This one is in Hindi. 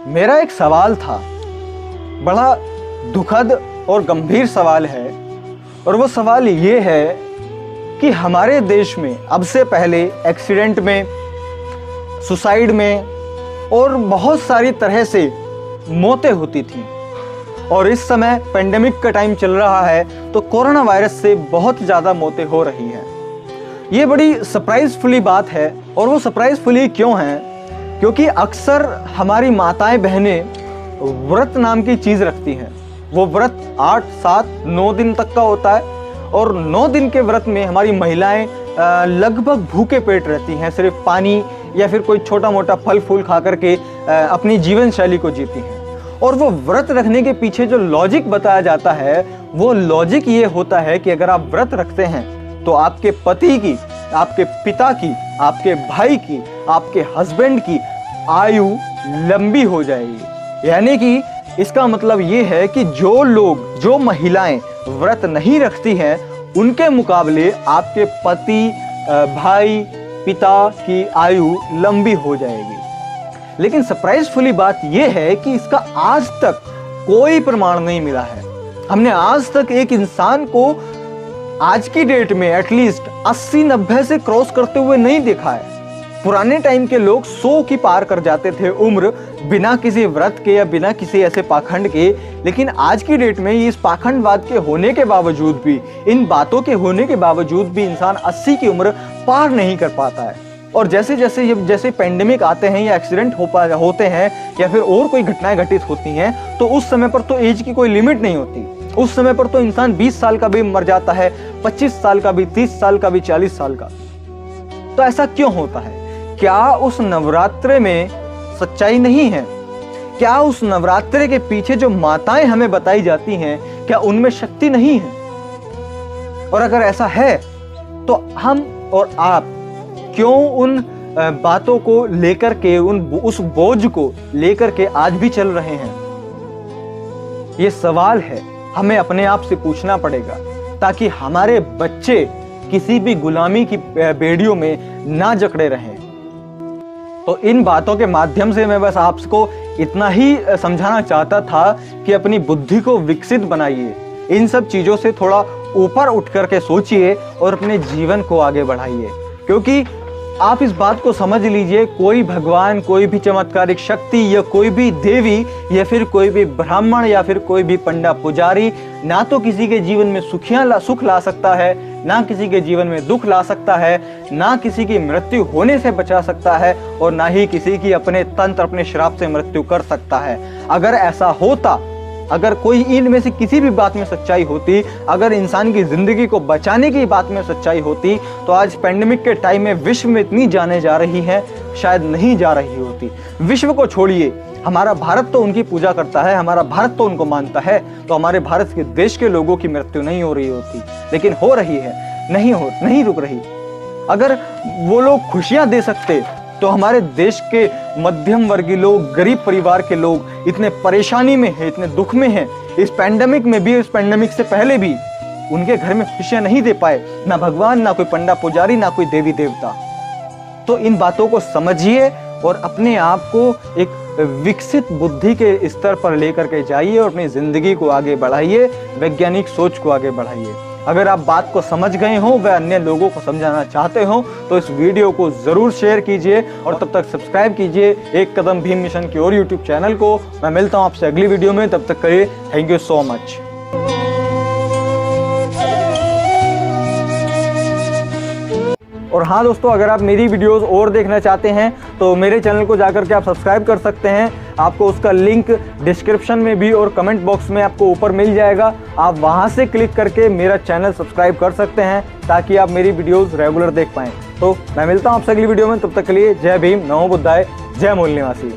मेरा एक सवाल था, बड़ा दुखद और गंभीर सवाल है, और वो सवाल ये है कि हमारे देश में अब से पहले एक्सीडेंट में, सुसाइड में और बहुत सारी तरह से मौतें होती थीं, और इस समय पेंडेमिक का टाइम चल रहा है तो कोरोना वायरस से बहुत ज़्यादा मौतें हो रही हैं। ये बड़ी सरप्राइजफुली बात है, और वो सरप्राइजफुली क्यों है? क्योंकि अक्सर हमारी माताएं बहनें व्रत नाम की चीज़ रखती हैं। वो व्रत 8, 7, 9 दिन तक का होता है, और 9 दिन के व्रत में हमारी महिलाएं लगभग भूखे पेट रहती हैं, सिर्फ पानी या फिर कोई छोटा मोटा फल फूल खा करके अपनी जीवन शैली को जीती हैं। और वो व्रत रखने के पीछे जो लॉजिक बताया जाता है, वो लॉजिक ये होता है कि अगर आप व्रत रखते हैं तो आपके पति की, आपके पिता की, आपके भाई की, आपके हस्बैंड की आयु लंबी हो जाएगी। यानी कि इसका मतलब ये है कि जो लोग, जो महिलाएं व्रत नहीं रखती हैं, उनके मुकाबले आपके पति, भाई, पिता की आयु लंबी हो जाएगी। लेकिन सरप्राइजफुली बात यह है कि इसका आज तक कोई प्रमाण नहीं मिला है। हमने आज तक एक इंसान को आज की डेट में एटलीस्ट 80-90 से क्रॉस करते हुए नहीं देखा है। पुराने टाइम के लोग 100 की पार कर जाते थे उम्र, बिना किसी व्रत के या बिना किसी ऐसे पाखंड के। लेकिन आज की डेट में इस पाखंडवाद के होने के बावजूद भी, इन बातों के होने के बावजूद भी इंसान 80 की उम्र पार नहीं कर पाता है। और जैसे जैसे पेंडेमिक आते हैं या एक्सीडेंट होते हैं या फिर और कोई घटनाएं घटित होती हैं, तो उस समय पर तो एज की कोई लिमिट नहीं होती। उस समय पर तो इंसान 20 साल का भी मर जाता है, 25 साल का भी, 30 साल का भी, 40 साल का। तो ऐसा क्यों होता है? क्या उस नवरात्रे में सच्चाई नहीं है? क्या उस नवरात्रे के पीछे जो माताएं हमें बताई जाती हैं, क्या उनमें शक्ति नहीं है? और अगर ऐसा है तो हम और आप क्यों उन बातों को लेकर के, उस बोझ को लेकर के आज भी चल रहे हैं? ये सवाल है, हमें अपने आप से पूछना पड़ेगा, ताकि हमारे बच्चे किसी भी गुलामी की बेड़ियों में ना जकड़े रहें। तो इन बातों के माध्यम से मैं बस आपको इतना ही समझाना चाहता था कि अपनी बुद्धि को विकसित बनाइए, इन सब चीज़ों से थोड़ा ऊपर उठ करके सोचिए और अपने जीवन को आगे बढ़ाइए। क्योंकि आप इस बात को समझ लीजिए, कोई भगवान, कोई भी चमत्कारिक शक्ति या कोई भी देवी या फिर कोई भी ब्राह्मण या फिर कोई भी पंडा पुजारी ना तो किसी के जीवन में सुख ला सकता है, ना किसी के जीवन में दुख ला सकता है, ना किसी की मृत्यु होने से बचा सकता है, और ना ही किसी की अपने तंत्र, अपने श्राप से मृत्यु कर सकता है। अगर ऐसा होता, अगर कोई इनमें से किसी भी बात में सच्चाई होती, अगर इंसान की जिंदगी को बचाने की बात में सच्चाई होती, तो आज पेंडेमिक के टाइम में विश्व में इतनी जाने जा रही हैं, शायद नहीं जा रही होती। विश्व को छोड़िए, हमारा भारत तो उनकी पूजा करता है, हमारा भारत तो उनको मानता है, तो हमारे भारत के देश के लोगों की मृत्यु नहीं हो रही होती। लेकिन हो रही है, नहीं रुक रही। अगर वो लोग खुशियां दे सकते तो हमारे देश के मध्यम वर्गीय लोग, गरीब परिवार के लोग इतने परेशानी में हैं, इतने दुख में हैं, इस पैंडेमिक में भी, इस पैंडेमिक से पहले भी उनके घर में खुशियां नहीं दे पाए, ना भगवान, ना कोई पंडा पुजारी, ना कोई देवी देवता। तो इन बातों को समझिए और अपने आप को एक विकसित बुद्धि के स्तर पर लेकर के जाइए और अपनी जिंदगी को आगे बढ़ाइए, वैज्ञानिक सोच को आगे बढ़ाइए। अगर आप बात को समझ गए हो व अन्य लोगों को समझाना चाहते हो तो इस वीडियो को जरूर शेयर कीजिए, और तब तक सब्सक्राइब कीजिए एक कदम भीम मिशन की और यूट्यूब चैनल को। मैं मिलता हूं आपसे अगली वीडियो में, तब तक के लिए थैंक यू सो मच। और हाँ दोस्तों, अगर आप मेरी वीडियोस और देखना चाहते हैं तो मेरे चैनल को जाकर के आप सब्सक्राइब कर सकते हैं। आपको उसका लिंक डिस्क्रिप्शन में भी और कमेंट बॉक्स में आपको ऊपर मिल जाएगा। आप वहां से क्लिक करके मेरा चैनल सब्सक्राइब कर सकते हैं, ताकि आप मेरी वीडियोस रेगुलर देख पाएँ। तो मैं मिलता हूँ आपसे अगली वीडियो में, तब तक के लिए जय भीम, नमो बुद्धाय, जय मूल निवासी।